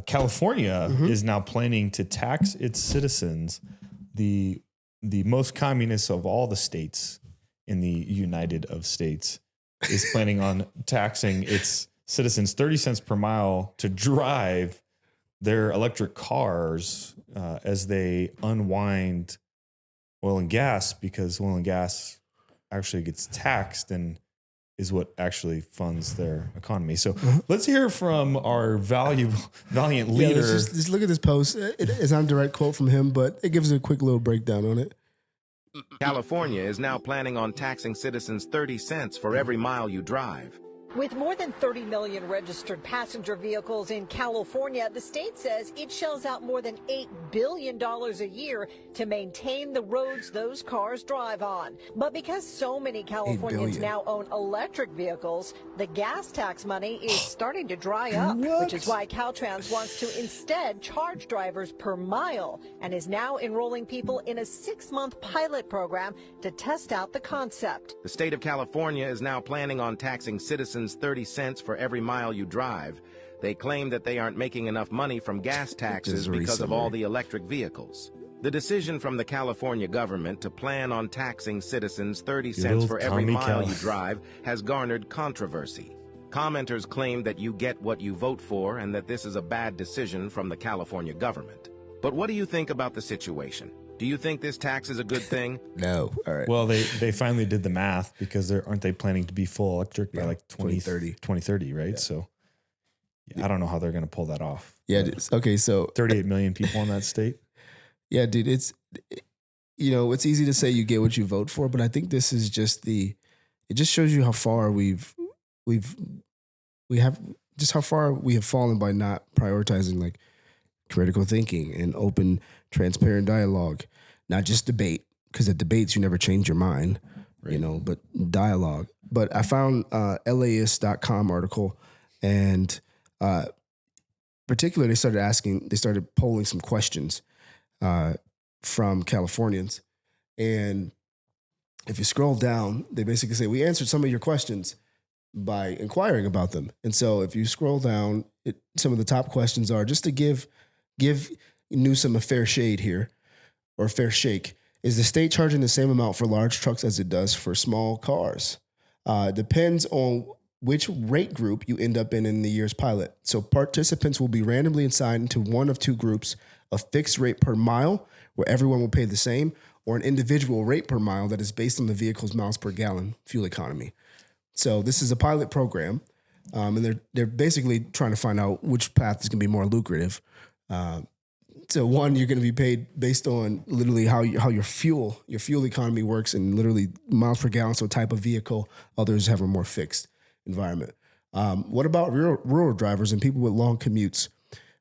California is now planning to tax its citizens. The most communist of all the states in the United of States is planning on taxing its citizens 30 cents per mile to drive their electric cars as they unwind oil and gas, because oil and gas actually gets taxed and is what actually funds their economy. So let's hear from our valiant leader. Yeah, just look at this post. It's not a direct quote from him, but it gives a quick little breakdown on it. California is now planning on taxing citizens 30 cents for every mile you drive. With more than 30 million registered passenger vehicles in California, the state says it shells out more than $8 billion a year to maintain the roads those cars drive on. But because so many Californians now own electric vehicles, the gas tax money is starting to dry up, which is why Caltrans wants to instead charge drivers per mile and is now enrolling people in a 6-month pilot program to test out the concept. The state of California is now planning on taxing citizens 30 cents for every mile you drive. They claim that they aren't making enough money from gas taxes because of all the electric vehicles. The decision from the California government to plan on taxing citizens 30 cents for every mile you drive has garnered controversy. Commenters claim that you get what you vote for and that this is a bad decision from the California government. But what do you think about the situation? Do you think this tax is a good thing? No. All right. Well, they finally did the math, because aren't they planning to be full electric by like 2030, right? Yeah. So I don't know how they're going to pull that off. Yeah. Okay. So 38 million people in that state. Yeah, dude, it's easy to say you get what you vote for, but I think this is just it just shows you how far we have fallen by not prioritizing like critical thinking and open, transparent dialogue, not just debate, because at debates you never change your mind, right. But dialogue. But I found LAist.com article, and particularly they started polling some questions from Californians. And if you scroll down, they basically say, we answered some of your questions by inquiring about them. And so if you scroll down, some of the top questions are, just to give Newsom a fair shade here, or a fair shake, is the state charging the same amount for large trucks as it does for small cars? Depends on which rate group you end up in the year's pilot. So participants will be randomly assigned to one of two groups: a fixed rate per mile, where everyone will pay the same, or an individual rate per mile that is based on the vehicle's miles per gallon fuel economy. So this is a pilot program, and they're basically trying to find out which path is going to be more lucrative. So one, you're going to be paid based on literally how your fuel economy works, and literally miles per gallon, so type of vehicle. Others have a more fixed environment. What about rural drivers and people with long commutes?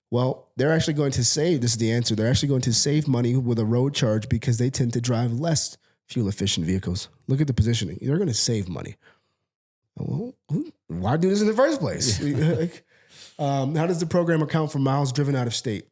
Well, they're actually going to save, this is the answer, they're actually going to save money with a road charge because they tend to drive less fuel-efficient vehicles. Look at the positioning. They're going to save money. Well, why do this in the first place? How does the program account for miles driven out of state?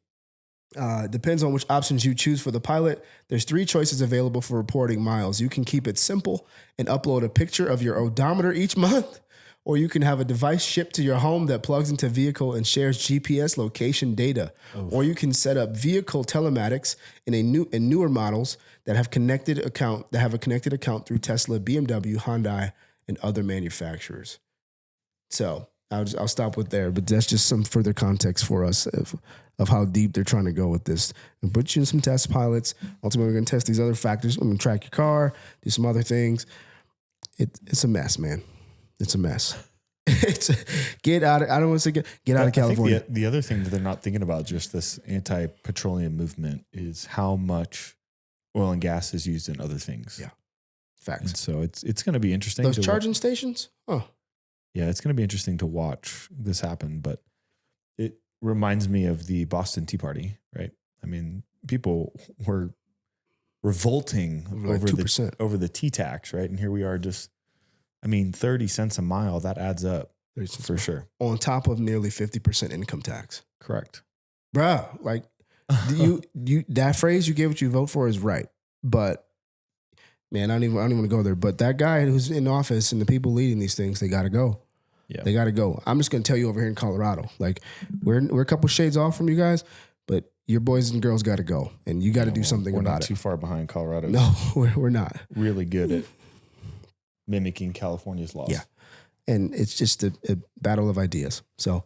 Depends on which options you choose for the pilot. There's 3 choices available for reporting miles. You can keep it simple and upload a picture of your odometer each month, or you can have a device shipped to your home that plugs into vehicle and shares GPS location data. Or you can set up vehicle telematics in newer models that have a connected account through Tesla, BMW, Hyundai, and other manufacturers. So I'll stop with there, but that's just some further context for us of how deep they're trying to go with this. And put you in some test pilots. Ultimately, we're going to test these other factors. We're going to track your car, do some other things. It's a mess, man. It's a mess. Get out of California. I think the other thing that they're not thinking about, just this anti-petroleum movement, is how much oil and gas is used in other things. Yeah. Facts. And so it's going to be interesting. Those charging stations? Oh. Yeah, it's going to be interesting to watch this happen, but it reminds me of the Boston Tea Party, right? I mean, people were revolting over the tea tax, right? And here we are 30 cents a mile, that adds up for sure. On top of nearly 50% income tax. Correct. Bruh, like that phrase, you get what you vote for, is right. But man, I don't even want to go there. But that guy who's in office and the people leading these things, they got to go. Yeah. They got to go. I'm just going to tell you over here in Colorado, like we're a couple shades off from you guys, but your boys and girls got to go, and you got to do something we're about not it. too far behind Colorado. No, we're not. Really good at mimicking California's laws. Yeah. And it's just a battle of ideas. So